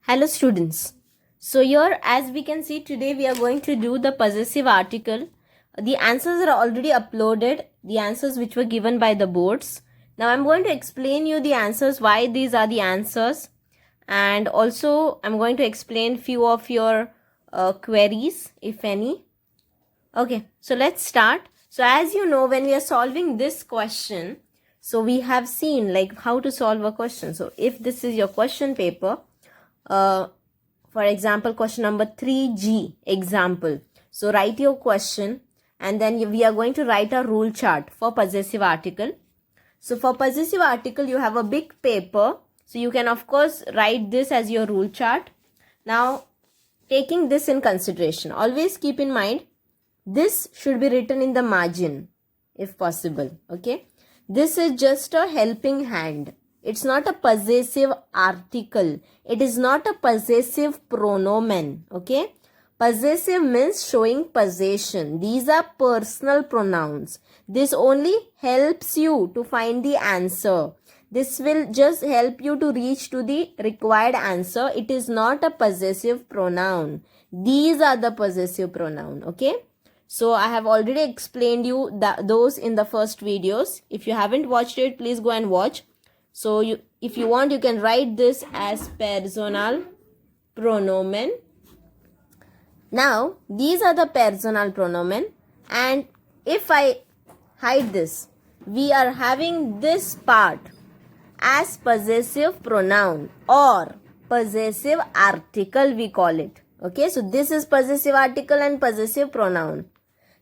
Hello students. So here as we can see today we are going to do the possessive article. The answers are already uploaded, the answers which were given by the boards. Now I'm going to explain you the answers, why these are the answers, and also I'm going to explain few of your queries if any. Okay, so let's start. So as you know, when we are solving this question, so we have seen like how to solve a question. So if this is your question paper, for example, question number 3G example. So write your question and then we are going to write a rule chart for possessive article. So for possessive article, you have a big paper. So you can of course write this as your rule chart. Now, taking this in consideration, always keep in mind, this should be written in the margin if possible. Okay. This is just a helping hand. It's not a possessive article. It is not a possessive pronoun. Okay. Possessive means showing possession. These are personal pronouns. This only helps you to find the answer. This will just help you to reach to the required answer. It is not a possessive pronoun. These are the possessive pronoun. Okay. So I have already explained you those in the first videos. If you haven't watched it, please go and watch. So if you want, you can write this as personal pronoun. Now, these are the personal pronoun, and if I hide this, we are having this part as possessive pronoun or possessive article we call it. Okay, so this is possessive article and possessive pronoun.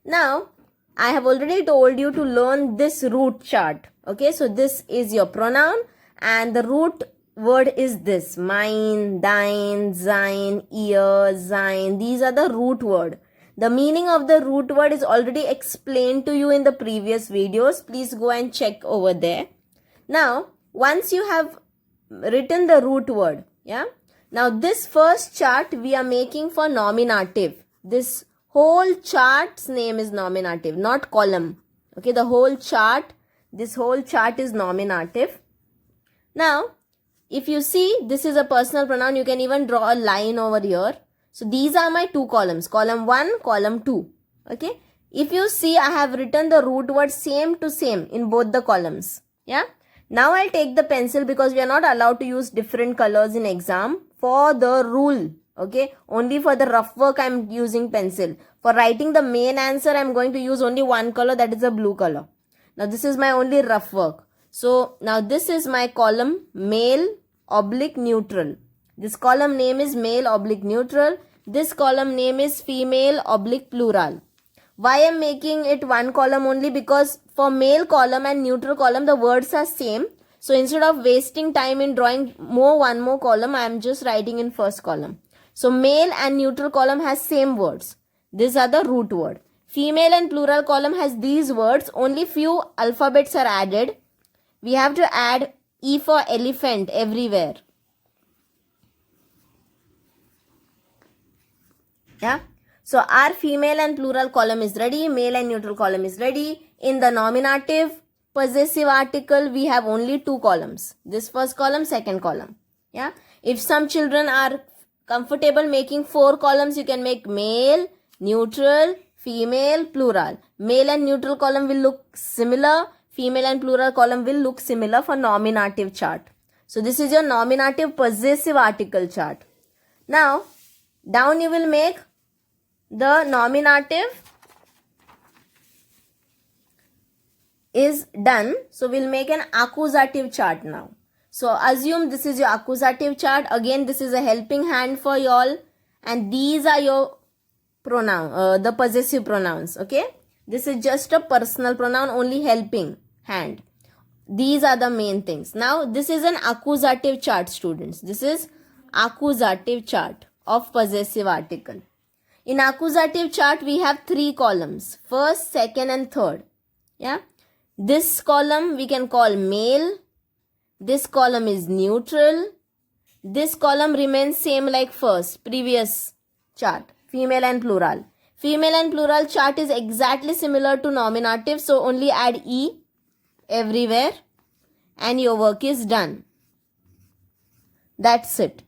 Now, I have already told you to learn this root chart. Okay, so this is your pronoun and the root word is this: mine, thine, thine, ihr, sein. These are the root word. The meaning of the root word is already explained to you in the previous videos. Please go and check over there. Now, once you have written the root word, yeah. Now, this first chart we are making for nominative. This whole chart's name is nominative, not column. Okay, the whole chart, this whole chart is nominative. Now, if you see, this is a personal pronoun. You can even draw a line over here. So, these are my two columns, column 1, column 2. Okay. If you see, I have written the root word same to same in both the columns. Yeah. Now, I'll take the pencil because we are not allowed to use different colors in exam for the rule. Okay. Only for the rough work, I'm using pencil. For writing the main answer, I'm going to use only one color, that is a blue color. Now, this is my only rough work. So, now this is my column male oblique neutral. This column name is male oblique neutral. This column name is female oblique plural. Why I am making it one column only? Because for male column and neutral column, the words are same. So, instead of wasting time in drawing one more column, I am just writing in first column. So, male and neutral column has same words. These are the root word. Female and plural column has these words. Only few alphabets are added. We have to add E for elephant everywhere. Yeah. So our female and plural column is ready. Male and neutral column is ready. In the nominative possessive article, we have only two columns. This first column, second column. Yeah. If some children are comfortable making 4 columns, you can make male, neutral, female, plural. Male and neutral column will look similar. Female and plural column will look similar for nominative chart. So this is your nominative possessive article chart. Now, down you will make the nominative is done. So we'll make an accusative chart now. So assume this is your accusative chart. Again, this is a helping hand for y'all. And these are your pronoun, the possessive pronouns. Okay. This is just a personal pronoun, only helping hand. These are the main things. Now, this is an accusative chart, students. This is accusative chart of possessive article. In accusative chart, we have 3 columns. First, second and third. Yeah. This column we can call male. This column is neutral. This column remains same like first, previous chart. Female and plural. Female and plural chart is exactly similar to nominative. So, only add E everywhere and your work is done. That's it.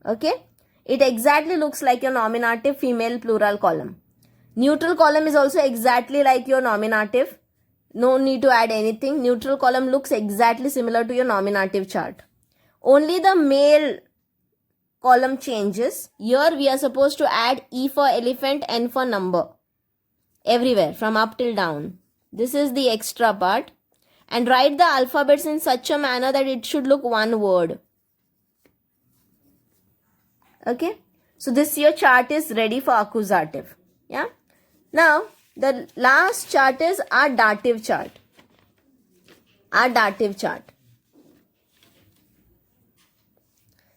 Okay, it exactly looks like your nominative female plural column. Neutral column is also exactly like your nominative. No need to add anything. Neutral column looks exactly similar to your nominative chart. Only the male column changes. Here we are supposed to add E for elephant, N for number. Everywhere from up till down. This is the extra part. And write the alphabets in such a manner that it should look one word. Okay. So this your chart is ready for accusative. Yeah. Now the last chart is our dative chart. Our dative chart.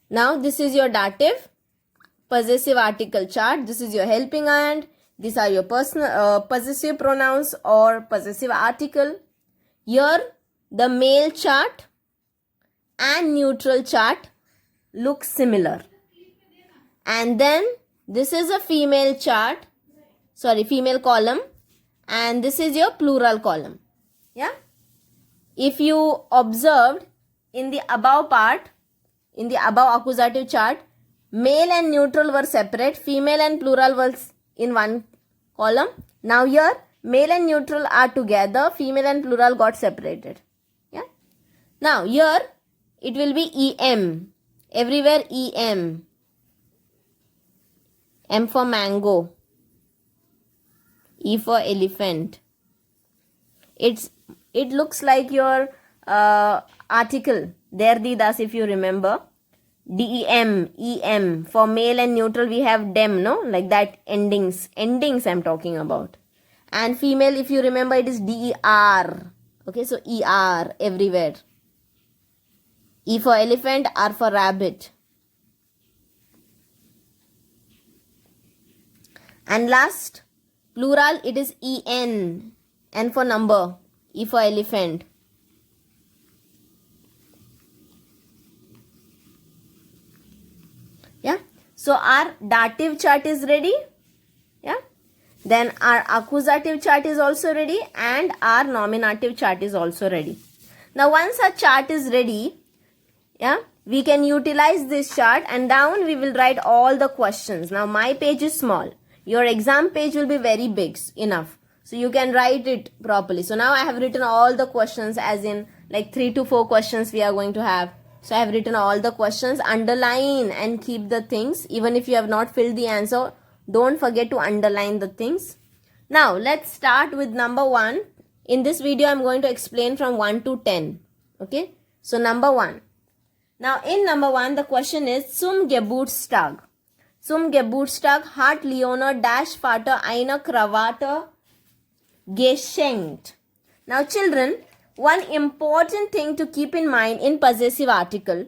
Now this is your dative possessive article chart. This is your helping hand. These are your personal possessive pronouns or possessive article. Here the male chart and neutral chart look similar. And then this is a female chart, female column, and this is your plural column. Yeah. If you observed in the above part, in the above accusative chart, male and neutral were separate, female and plural was in one column. Now here, male and neutral are together, female and plural got separated. Yeah. Now here, it will be EM. Everywhere EM. M for mango. E for elephant. It looks like your article. There the thus, if you remember. DEM, EM. For male and neutral we have dem, no? Like that endings. Endings I'm talking about. And female, if you remember, it is DER. Okay, so ER everywhere. E for elephant, R for rabbit. And last, plural, it is EN. N for number. E for elephant. Yeah. So our dative chart is ready. Yeah. Then our accusative chart is also ready. And our nominative chart is also ready. Now once our chart is ready, yeah, we can utilize this chart and down we will write all the questions. Now my page is small. Your exam page will be very big enough. So you can write it properly. So now I have written all the questions, as in like 3 to 4 questions we are going to have. So I have written all the questions. Underline and keep the things. Even if you have not filled the answer, don't forget to underline the things. Now let's start with number 1. In this video, I'm going to explain from 1 to 10. Okay. So number 1. Now in number 1, the question is Zum Geburtstag. Zum Geburtstag hat Leonard dash Vater eine Krawatte geschenkt. Now children, one important thing to keep in mind in possessive article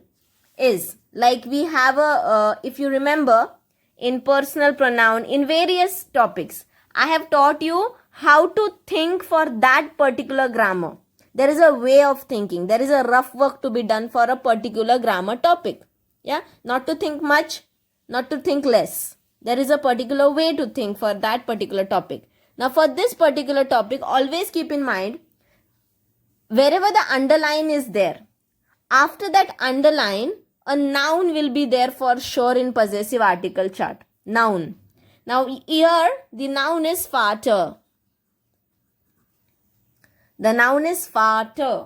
is, like we have a, if you remember, in personal pronoun, in various topics, I have taught you how to think for that particular grammar. There is a way of thinking. There is a rough work to be done for a particular grammar topic. Yeah, not to think much, not to think less. There is a particular way to think for that particular topic. Now for this particular topic, always keep in mind, wherever the underline is there, after that underline, a noun will be there for sure in possessive article chart. Noun. Now here, the noun is Vater. The noun is Vater.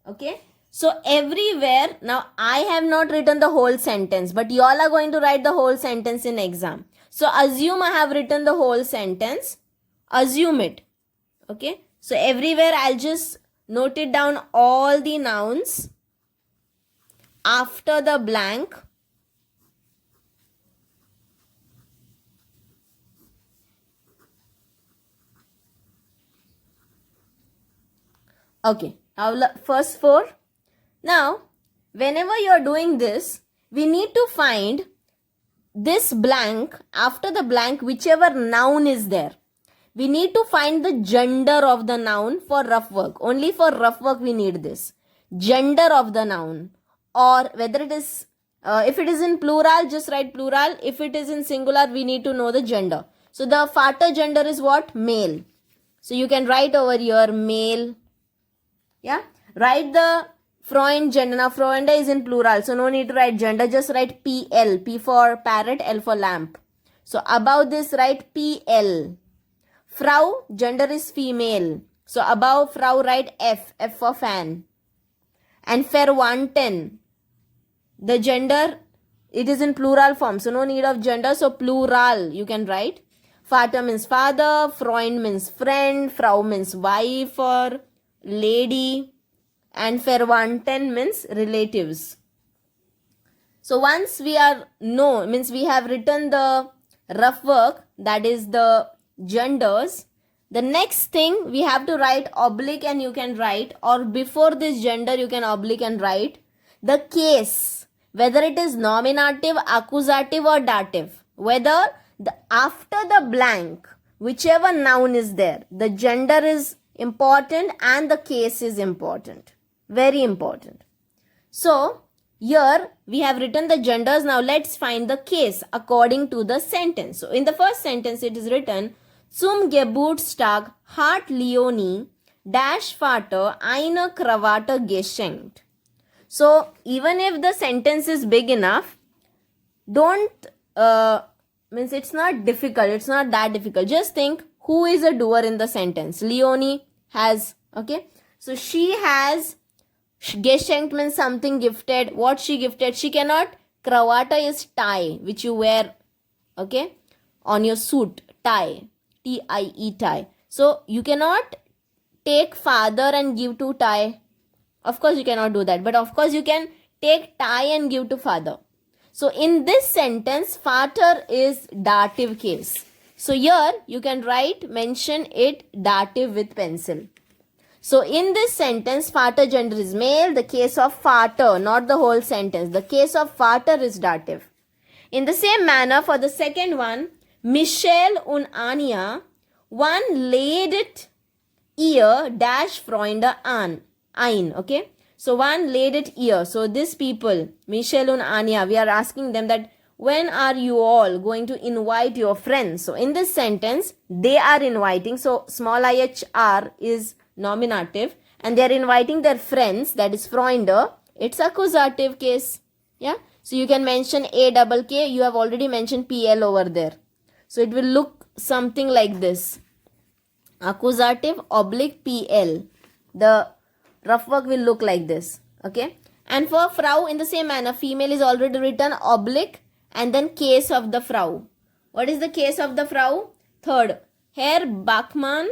Okay. So everywhere, now I have not written the whole sentence, but you all are going to write the whole sentence in exam. So assume I have written the whole sentence. Assume it. Okay. So everywhere I'll just note it down, all the nouns after the blank. Okay. Now first 4. Now, whenever you are doing this, we need to find this blank, after the blank, whichever noun is there. We need to find the gender of the noun for rough work. Only for rough work we need this. Gender of the noun. Or whether it is, if it is in plural, just write plural. If it is in singular, we need to know the gender. So the Vater gender is what? Male. So you can write over here male. Yeah. Write the Freund gender. Now Freunde is in plural, so no need to write gender, just write PL. P for parrot, L for lamp. So above this write PL. Frau, gender is female. So above Frau write F. F for fan. And Verwandten, the gender, it is in plural form, so no need of gender, so plural you can write. Vater means father, Freund means friend, Frau means wife or lady, and Verwandten means relatives. So once we are means we have written the rough work, that is the genders. The next thing we have to write oblique, and you can write, or before this gender you can oblique and write the case, whether it is nominative, accusative or dative, whether after the blank, whichever noun is there, the gender is important and the case is important. Very important. So here we have written the genders. Now let's find the case according to the sentence. So in the first sentence it is written, zum Geburtstag hat Leonie dash Vater eine Krawatte geschenkt. So even if the sentence is big enough, don't means it's not difficult, it's not that difficult. Just think who is a doer in the sentence. Leonie has, okay, so she has, geschenkt means something gifted. What she gifted? She cannot, Krawatte is tie which you wear, okay, on your suit, tie, T-I-E, tie. So you cannot take father and give to tie. Of course you cannot do that, but of course you can take tie and give to father. So in this sentence, Vater is dative case. So here you can write, mention it dative with pencil. So in this sentence, Vater gender is male. The case of Vater, not the whole sentence. The case of Vater is dative. In the same manner, for the second one, Michel und Anja, one laid it ear dash Freunde an. Ein, okay. So one laid it ear. So these people, Michel and Anja, we are asking them that when are you all going to invite your friends? So in this sentence, they are inviting. So small IHR is nominative and they are inviting their friends, that is Freunde. It's accusative case. Yeah. So you can mention A double K. You have already mentioned PL over there. So it will look something like this. Accusative oblique PL. The rough work will look like this, okay. And for Frau, in the same manner, female is already written oblique and then case of the Frau. What is the case of the Frau? Third, Herr Bachmann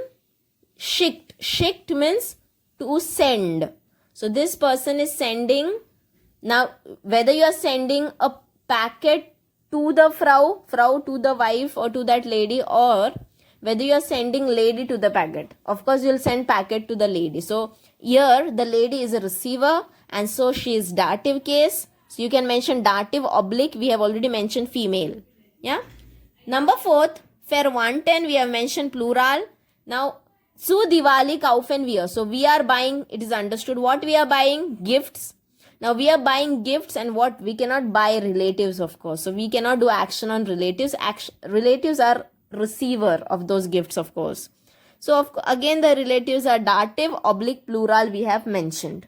schickt. Schickt means to send. So this person is sending. Now whether you are sending a packet to the Frau to the wife or to that lady, or whether you are sending lady to the packet, of course you will send packet to the lady. So here the lady is a receiver and so she is dative case. So you can mention dative oblique. We have already mentioned female. Yeah. Number 4th, Verwandten, we have mentioned plural. Now zu Diwali kaufen wir. So we are buying, it is understood what we are buying, gifts. Now we are buying gifts, and what we cannot buy relatives, of course. So we cannot do action on relatives. Relatives are receiver of those gifts, of course. So again the relatives are dative oblique plural we have mentioned.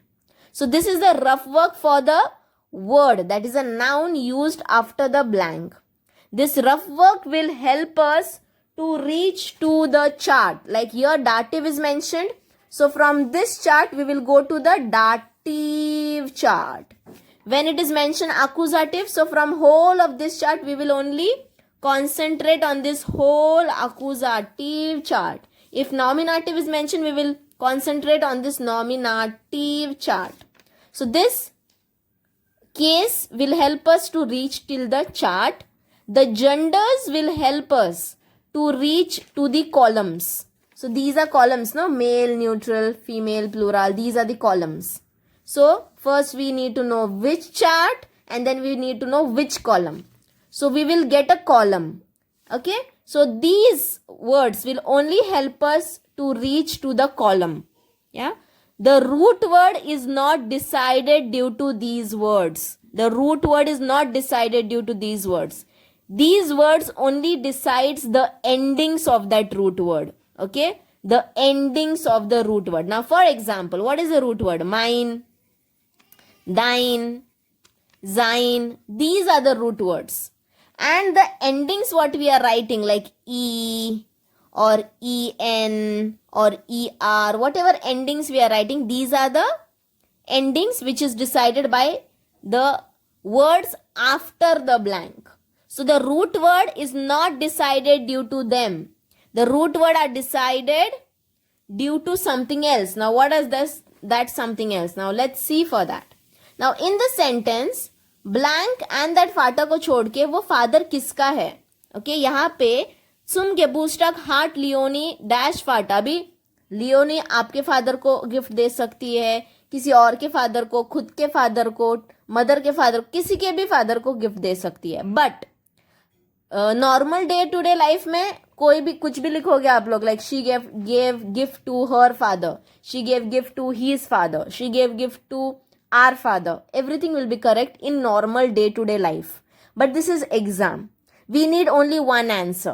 So this is the rough work for the word, that is a noun used after the blank. This rough work will help us to reach to the chart. Like here dative is mentioned. So from this chart we will go to the dative chart. When it is mentioned accusative, so from whole of this chart we will only concentrate on this whole accusative chart. If nominative is mentioned, we will concentrate on this nominative chart. So this case will help us to reach till the chart. The genders will help us to reach to the columns. So these are columns, no? Male, neutral, female, plural. These are the columns. So first we need to know which chart and then we need to know which column. So we will get a column. Okay. So these words will only help us to reach to the column. Yeah. The root word is not decided due to these words. The root word is not decided due to these words. These words only decides the endings of that root word. Okay. The endings of the root word. Now for example, what is the root word? Mine, Dein, sein, these are the root words. And the endings what we are writing like E or EN or ER, whatever endings we are writing, these are the endings which is decided by the words after the blank. So the root word is not decided due to them. The root word are decided due to something else. Now what is that something else? Now let's see for that. Now in the sentence blank and that फाटा को छोड़ के वो father किसका है? Okay यहाँ पे सुम गेबूस्टक heart Leone dash फाटा भी Leone आपके फादर को गिफ्ट दे सकती है, किसी और के फादर को, खुद के फादर को, मदर के फादर को, किसी के भी फादर को गिफ्ट दे सकती है. But normal day to day life में कोई भी कुछ भी लिखोगे आप लोग like she gave gift to her father, she gave gift to his father, she gave gift to our father, everything will be correct in normal day to day life. But this is exam, we need only one answer.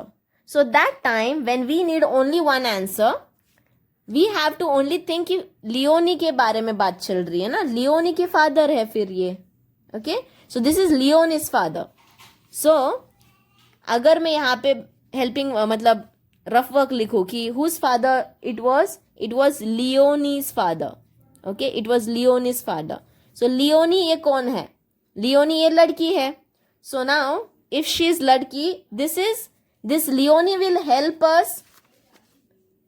So that time when we need only one answer, we have to only think कि Leone के बारे में बात चल रही है ना, Leone के फादर है फिर ये. Okay so this is Leonie's father. So अगर मैं यहाँ पे हेल्पिंग मतलब रफ वर्क लिखूँ कि whose father it was Leonie's father. Okay it was Leonie's father. So Leonie ये कौन है? लियोनी ये लड़की है. So now if she is लड़की, this Leonie will help us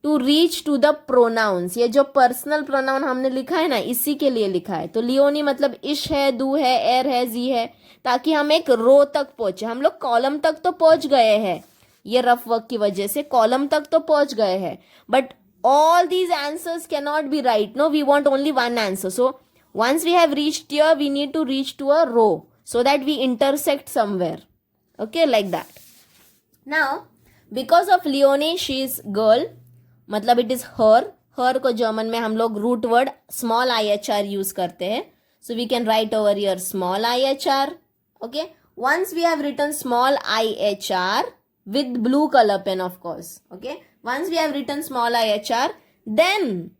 to reach to the pronouns. ये जो पर्सनल प्रोनाउन हमने लिखा है ना, इसी के लिए लिखा है. तो लियोनी मतलब इश है, दू है, एर है, जी है, ताकि हम एक रो तक पहुंचे. हम लोग कॉलम तक तो पहुंच गए हैं, ये रफ वर्क की वजह से कॉलम तक तो पहुंच गए हैं. But all these answers cannot be right. No, we want only one answer. So once we have reached here, we need to reach to a row so that we intersect somewhere. Okay, like that. Now because of Leonie, she is girl, मतलब it is her. her को German में हम लोग root word small IHR use करते हैं. So we can write over here small IHR. Okay, once we have written small IHR with blue color pen, of course. Okay, once we have written small IHR, then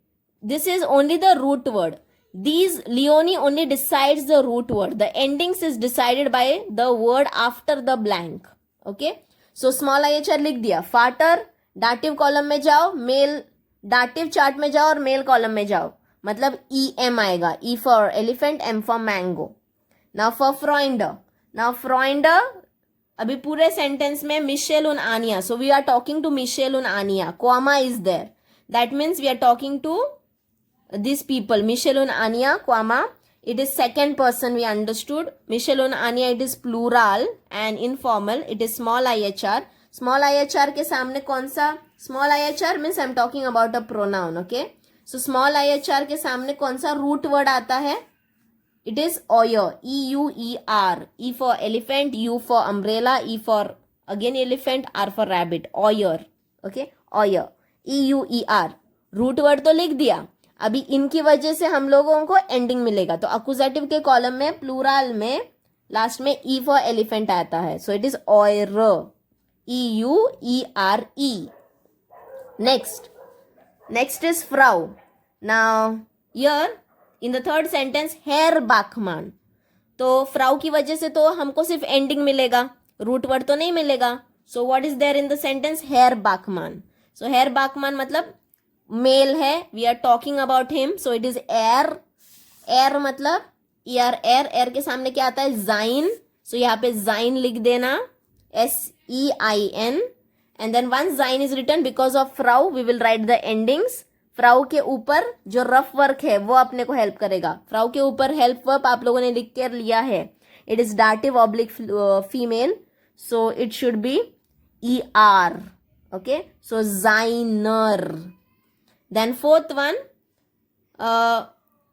this is only the root word. These Leonie only decides the root word. The endings is decided by the word after the blank. Okay, so small IHR लिख दिया. फाटर dative column में जाओ, mail dative chart में जाओ और mail column में जाओ, मतलब EM आएगा. E for elephant, M for mango. Now for Freunde. Now Freunde अभी पूरे सेंटेंस में मिशेल उन Anja. So we are talking to Michelle उन Anja. Comma is there. That means we are talking to this people. Michelle उन Anja, comma. It is second person, we understood. Michelle उन Anja it is plural and informal. It is small IHR. Small IHR के सामने कौन सा? Small IHR means I am talking about a pronoun. Okay so small IHR के सामने कौन सा root word आता है? It is euer, EUER. E for elephant, U for umbrella, E for again elephant, R for rabbit. Euer. Okay, euer, EUER. Root word तो लिख दिया. अभी इनकी वजह से हम लोगों को एंडिंग मिलेगा. तो अक्यूजेटिव के कॉलम में प्लूरल में लास्ट में E for elephant आता है. सो it is euer, EUERE. Next is Frau. Now here in the third sentence Herr Bachmann. तो फ्राउ की वजह से तो हमको सिर्फ एंडिंग मिलेगा, रूट वर्ड तो नहीं मिलेगा. So what is there in the sentence? Here Bachmann. So here Bachmann मतलब मेल है. We are talking about him. So it is एर. एर मतलब ER. एर के सामने क्या आता है? जाइन. सो यहाँ पे जाइन लिख देना, SEIN. एंड देन वंस जाइन इज रिटन बिकॉज ऑफ फ्राउ we will write the endings. फ्राउ के ऊपर जो रफ वर्क है वो अपने को हेल्प करेगा. फ्राउ के ऊपर हेल्प वर्ब आप लोगों ने लिख कर लिया है. It is dative oblique female. So it should be ER. Okay so जाइनर. देन फोर्थ वन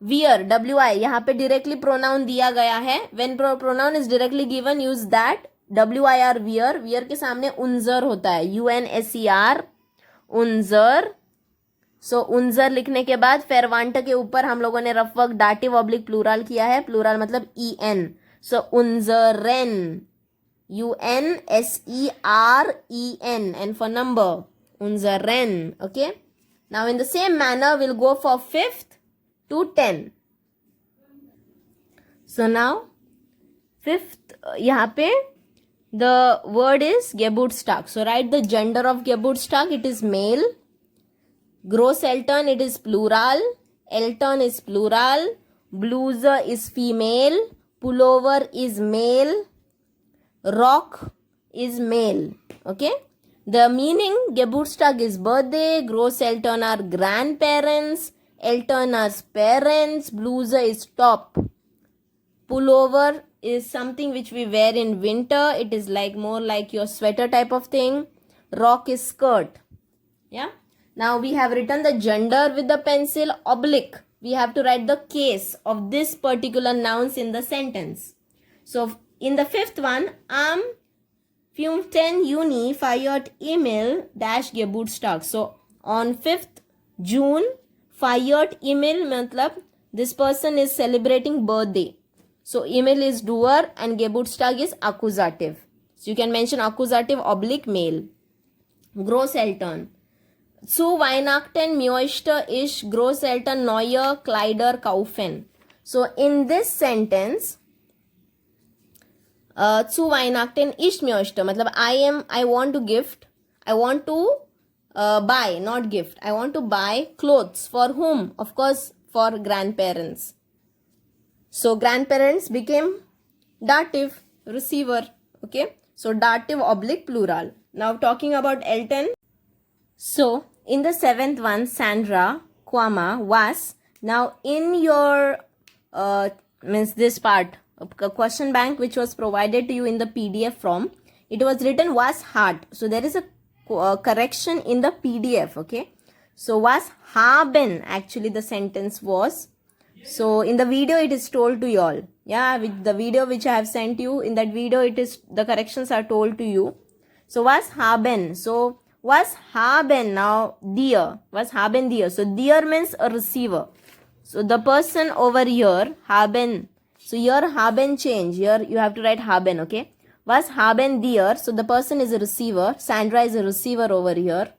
वियर, WI. यहाँ पे डायरेक्टली प्रोनाउन दिया गया है. When pronoun is directly given use that. WIR वियर. वियर के सामने उन्जर होता है, UNSER, उन्जर. सो उन्जर लिखने के बाद फेरवांट के ऊपर हम लोगों ने rough work dative oblique plural किया है. प्लूरल मतलब EN. सो उन्जरेन, UNSEREN. एंड फॉर नंबर उन्जरेन. Okay now in the same manner will go for 5th to 10. So now fifth, यहाँ पे the word is Geburtstag. So write the gender of Geburtstag. It is male. Großeltern, it is plural. Eltern is plural. Bluse is female. Pullover is male. Rock is male. Okay. The meaning, Geburtstag is birthday. Großeltern are grandparents. Eltern are parents. Bluse is top. Pullover is something which we wear in winter. It is like more like your sweater type of thing. Rock is skirt. Yeah. Now we have written the gender with the pencil. Oblique. We have to write the case of this particular nouns in the sentence. So in the fifth one, am 15 Juni feiert Emil dash Geburtstag. So on 5th June, feiert Emil matlab this person is celebrating birthday. So Emil is doer and Geburtstag is accusative. So you can mention accusative oblique male. Großeltern. Zu Weihnachten möchte ich Großeltern neue Kleider kaufen. So in this sentence, zu Weihnachten ich möchte, matlab I want to gift, I want to buy, not gift. I want to buy clothes. For whom? Of course, for grandparents. So grandparents became dative, receiver. Okay. So dative oblique plural. Now talking about Elton. So in the seventh one, Sandra, was. Now in your means this part, question bank which was provided to you in the PDF form, it was written was hard. So there is a correction in the PDF. Okay. So was haben actually the sentence was. So in the video it is told to you all. Yeah, with the video which I have sent you, in that video it is the corrections are told to you. So was haben. So was haben now dear. Was haben dear. So dear means a receiver. So the person over here haben. So here haben change. Here you have to write haben. Okay. Was haben dear. So the person is a receiver. Sandra is a receiver over here.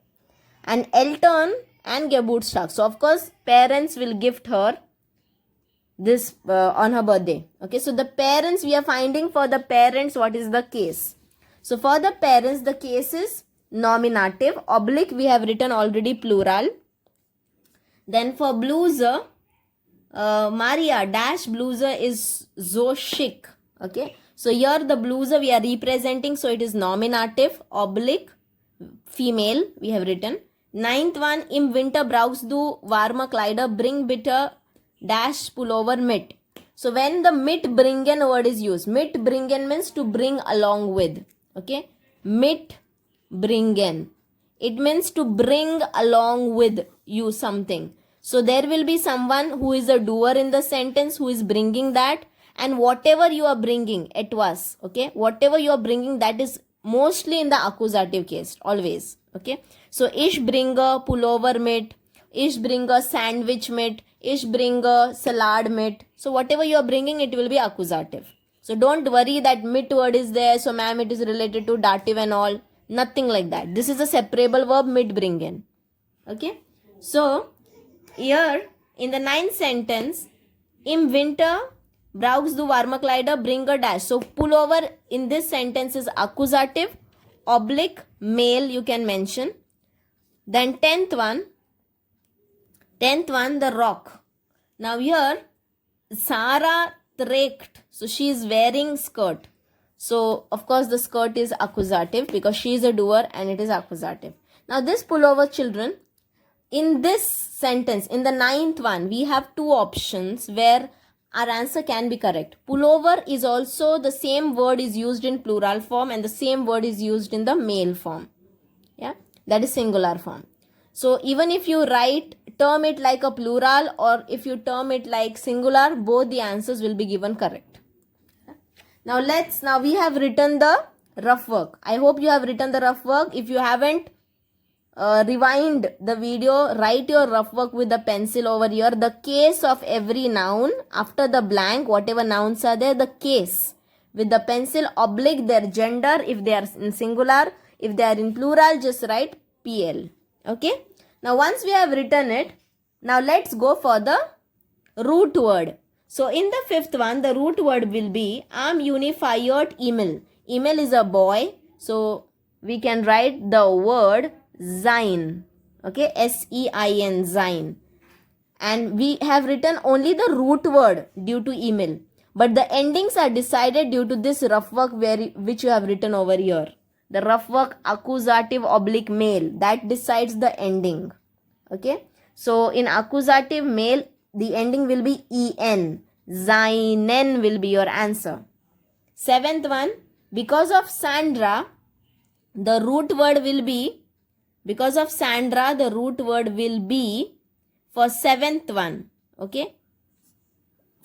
And Elton and Geburtstag. So of course parents will gift her this on her birthday. Okay, so the parents, we are finding for the parents what is the case. So for the parents the case is nominative. Oblique we have written already plural. Then for bluse, Maria dash bluse is so chic. Okay, so here the bluse we are representing, so it is nominative. Oblique female we have written. Ninth one, im Winter brauchst du warme Kleider, bring bitte dash pullover mit. So when the mit bringen word is used, mit bringen means to bring along with. Okay, mit bringen, it means to bring along with you something. So there will be someone who is a doer in the sentence who is bringing that, and whatever you are bringing it was. Okay, whatever you are bringing, that is mostly in the accusative case always. Okay, so ich bringe pullover mit, ich bringe sandwich mit, ich bringe salad mit. So whatever you are bringing, it will be accusative. So don't worry that mit word is there, so ma'am it is related to dative and all. Nothing like that. This is a separable verb, mit bringen. Okay. So here in the ninth sentence, im Winter brauchst du warme Kleider, bring a dash. So pullover in this sentence is accusative, oblique male you can mention. Then tenth one, the rock. Now here Sarah trägt, so she is wearing skirt. So of course the skirt is accusative because she is a doer and it is accusative. Now this pullover, children, in this sentence, in the ninth one, we have two options where our answer can be correct. Pullover is also the same word is used in plural form and the same word is used in the male form. Yeah, that is singular form. So even if you term it like a plural or if you term it like singular, both the answers will be given correct. Now we have written the rough work. I hope you have written the rough work. If you haven't, rewind the video, write your rough work with the pencil over here. The case of every noun after the blank, whatever nouns are there, the case with the pencil, oblique their gender if they are in singular. If they are in plural, just write PL. Okay. Now once we have written it, now let's go for the root word. So in the fifth one, the root word will be am unified Emil. Emil is a boy. So we can write the word sein. Okay, S-E-I-N, sein. And we have written only the root word due to Emil. But the endings are decided due to this rough work which you have written over here. The rough work accusative oblique male, that decides the ending. Okay. So in accusative male, the ending will be en. Seinen will be your answer. Seventh one, because of Sandra, the root word will be, because of Sandra, the root word will be for seventh one. Okay.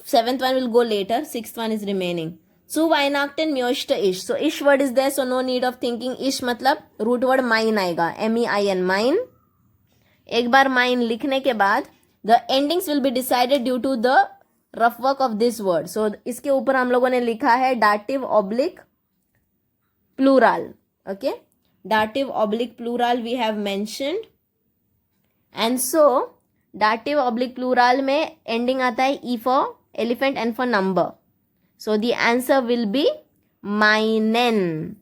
Seventh one will go later. Sixth one is remaining. Zu Weihnachten möchte ich. So ish word is there, so no need of thinking. Ish मतलब root word mine आएगा. M-E-I-N, mine. एक बार mine लिखने के बाद the endings will be decided due to the rough work of this word. So इसके ऊपर हम लोगों ने लिखा है dative oblique plural. Okay. Dative oblique plural we have mentioned. And so dative oblique plural में ending आता है E for elephant and for number. So the answer will be meinen.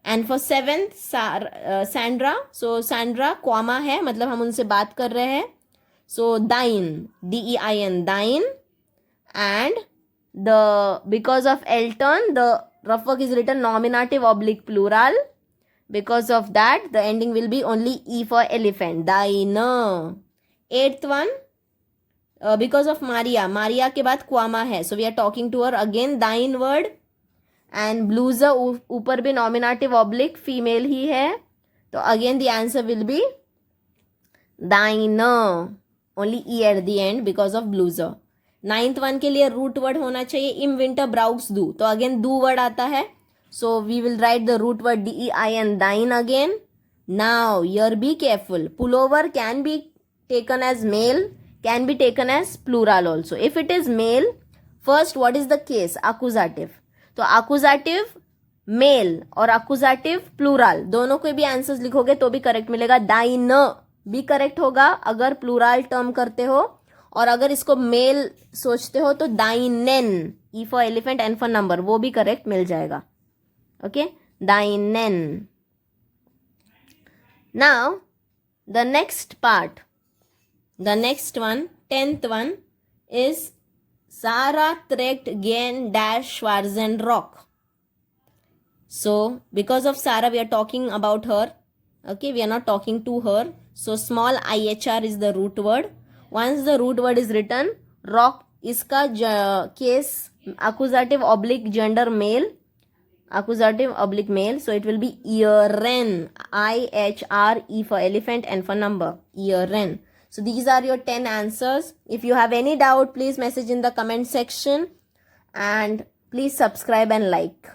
And for seventh, Sandra. So Sandra comma है, मतलब हम उनसे बात कर रहे हैं. So dein, D-E-I-N, dein. And because of Elton, the rough work is written nominative oblique plural. Because of that, the ending will be only E for elephant, deine. Eighth one, because of Maria के बाद comma है, so we are talking to her again, dein word. And blues ऊपर भी nominative oblique female ही है, तो again the answer will be deine, only E at the end because of blues. Ninth one के लिए root word होना चाहिए im winter brauchst du, तो again do word आता है, so we will write the root word D-E-I-N, dein again. Now here be careful, pullover can be taken as male, can be taken as plural also. If it is male, first what is the case? Accusative. तो accusative male और accusative plural दोनों के भी answers लिखोगे तो भी correct मिलेगा. deine भी करेक्ट होगा अगर प्लूरल टर्म करते हो, और अगर इसको मेल सोचते हो तो deinen, E for elephant and for number, वो भी करेक्ट मिल जाएगा. Okay, deinen. Now the next part, the next one, 10th one is Sarah trägt gern dash schwarzen Rock. So because of Sarah we are talking about her. Okay, we are not talking to her. So small IHR is the root word. Once the root word is written, rock इसका case accusative oblique gender male, accusative oblique male, so it will be Ihren, I-H-R-E for elephant and for number, Ihren. So these are your 10 answers. If you have any doubt, please message in the comment section, and please subscribe and like.